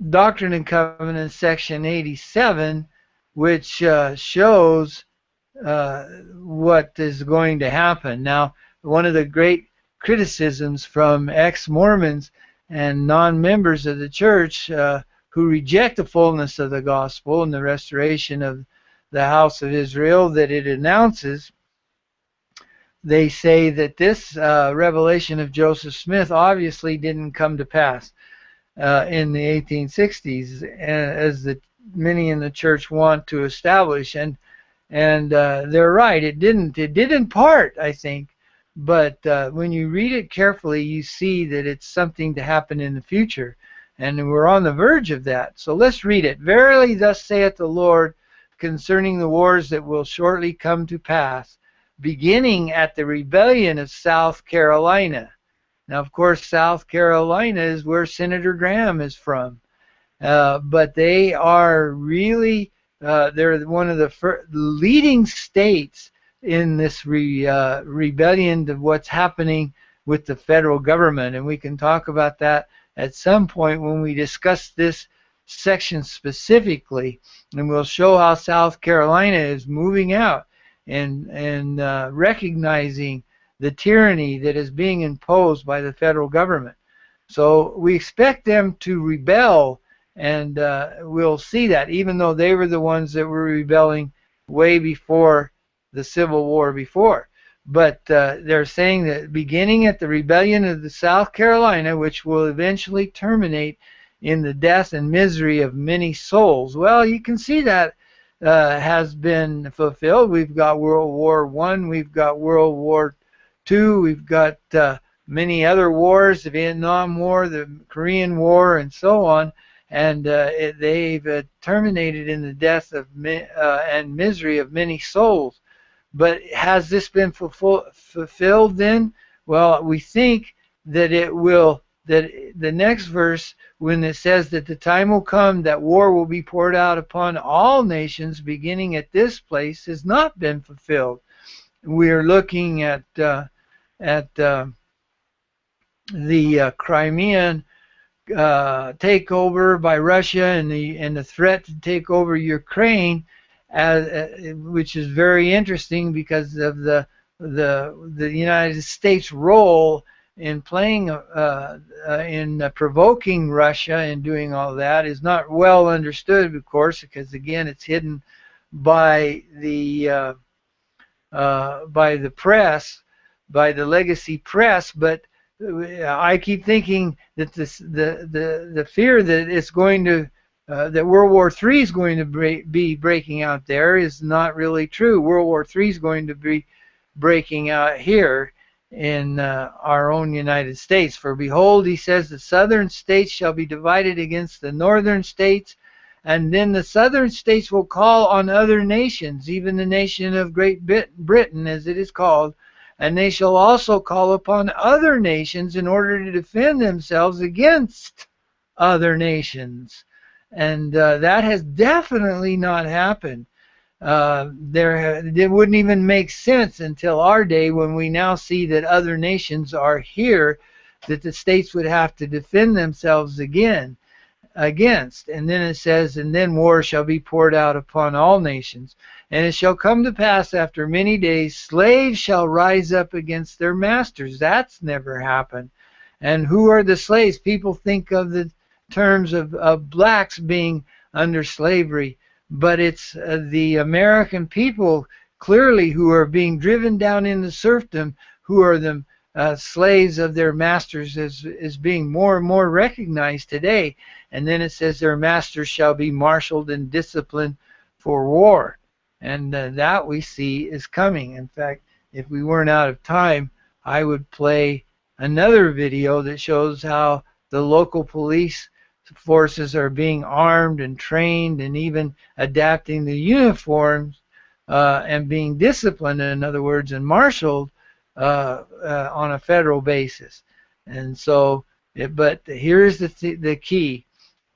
Doctrine and Covenants, section 87, which shows what is going to happen. Now, one of the great criticisms from ex-Mormons and non-members of the church who reject the fullness of the gospel and the restoration of the house of Israel that it announces, they say that this revelation of Joseph Smith obviously didn't come to pass in the 1860s, as many in the church want to establish, and they're right. It didn't. It did in part, I think, but when you read it carefully, you see that it's something to happen in the future, and we're on the verge of that. So let's read it. Verily, thus saith the Lord concerning the wars that will shortly come to pass, beginning at the rebellion of South Carolina. Now, of course, South Carolina is where Senator Graham is from, but they are really they're one of the leading states in this rebellion to what's happening with the federal government, and we can talk about that at some point when we discuss this section specifically, and we'll show how South Carolina is moving out and recognizing the tyranny that is being imposed by the federal government. So we expect them to rebel, and we'll see that, even though they were the ones that were rebelling way before the Civil War before. But they're saying that beginning at the rebellion of the South Carolina, which will eventually terminate in the death and misery of many souls. Well, you can see that has been fulfilled. We've got World War I, we've got World War II, we've got many other wars, the Vietnam War, the Korean War, and so on, and they've terminated in the death of and misery of many souls. But has this been fulfilled then? Well, we think that it will, that the next verse, when it says that the time will come that war will be poured out upon all nations beginning at this place, has not been fulfilled. We are looking at the Crimean takeover by Russia and the threat to take over Ukraine, which is very interesting because of the United States' role in playing in provoking Russia and doing all that is not well understood, of course, because again it's hidden by the press, by the legacy press. But I keep thinking that the fear that it's going to that World War III is going to be breaking out there is not really true. World War III is going to be breaking out here in our own United States. For behold, he says, the southern states shall be divided against the northern states, and then the southern states will call on other nations, even the nation of Great Britain, as it is called, and they shall also call upon other nations in order to defend themselves against other nations. And that has definitely not happened. It wouldn't even make sense until our day, when we now see that other nations are here, that the states would have to defend themselves against. And then it says, and then war shall be poured out upon all nations. And it shall come to pass after many days, slaves shall rise up against their masters. That's never happened. And who are the slaves? People think of the terms of blacks being under slavery, but it's the American people clearly who are being driven down into serfdom, who are the slaves of their masters, is being more and more recognized today. And then it says their masters shall be marshaled and disciplined for war. And that we see is coming. In fact, if we weren't out of time, I would play another video that shows how the local police forces are being armed and trained and even adapting the uniforms and being disciplined, in other words, and marshaled on a federal basis. And so, but here's the key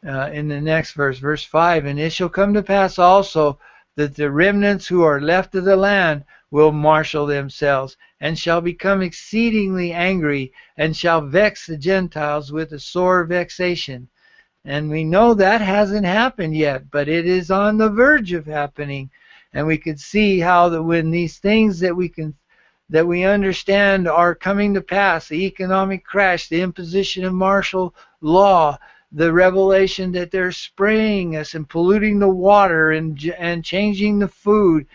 in the next verse, verse 5, and it shall come to pass also that the remnants who are left of the land will marshal themselves, and shall become exceedingly angry, and shall vex the Gentiles with a sore vexation. And we know that hasn't happened yet, but it is on the verge of happening. And we could see how that when these things that we understand are coming to pass, the economic crash, the imposition of martial law, the revelation that they're spraying us and polluting the water and changing the food,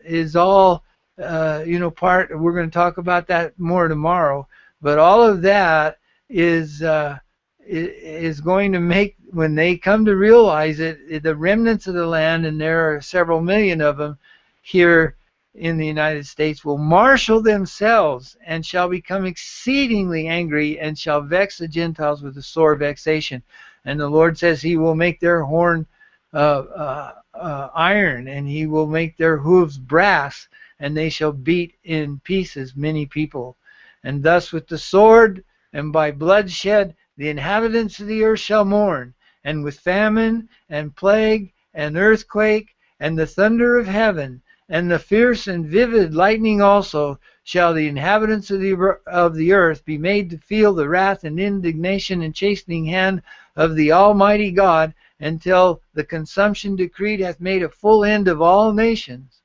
is all part. We're going to talk about that more tomorrow. But all of that is going to make, when they come to realize it, the remnants of the land, and there are several million of them here in the United States, will marshal themselves and shall become exceedingly angry and shall vex the Gentiles with a sore vexation. And the Lord says he will make their horn iron, and he will make their hooves brass, and they shall beat in pieces many people. And thus with the sword and by bloodshed the inhabitants of the earth shall mourn, and with famine and plague and earthquake and the thunder of heaven and the fierce and vivid lightning also shall the inhabitants of the earth be made to feel the wrath and indignation and chastening hand of the Almighty God, until the consumption decreed hath made a full end of all nations,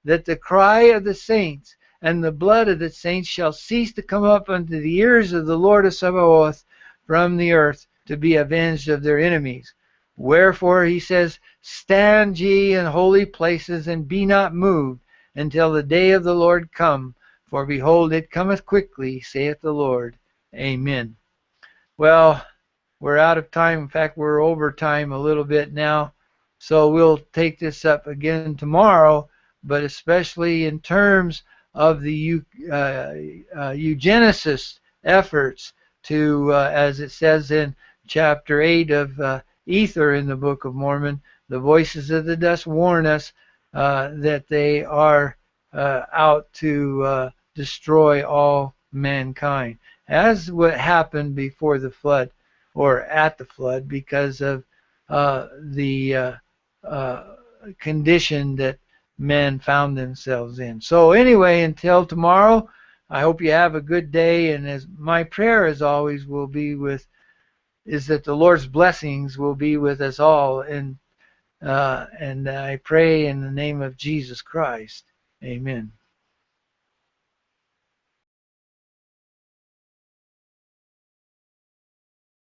that the cry of the saints and the blood of the saints shall cease to come up unto the ears of the Lord of Sabaoth from the earth, to be avenged of their enemies. Wherefore he says, stand ye in holy places, and be not moved, until the day of the Lord come. For behold, it cometh quickly, saith the Lord. Amen. Well, we're out of time. In fact, we're over time a little bit now. So we'll take this up again tomorrow, but especially in terms of the eugenicist efforts to, as it says in chapter 8 of Ether in the Book of Mormon, the voices of the dust warn us that they are out to destroy all mankind, as what happened before the flood, or at the flood, because of the condition that men found themselves in. So anyway, until tomorrow, I hope you have a good day, and as my prayer as always is that the Lord's blessings will be with us all, and I pray in the name of Jesus Christ. Amen.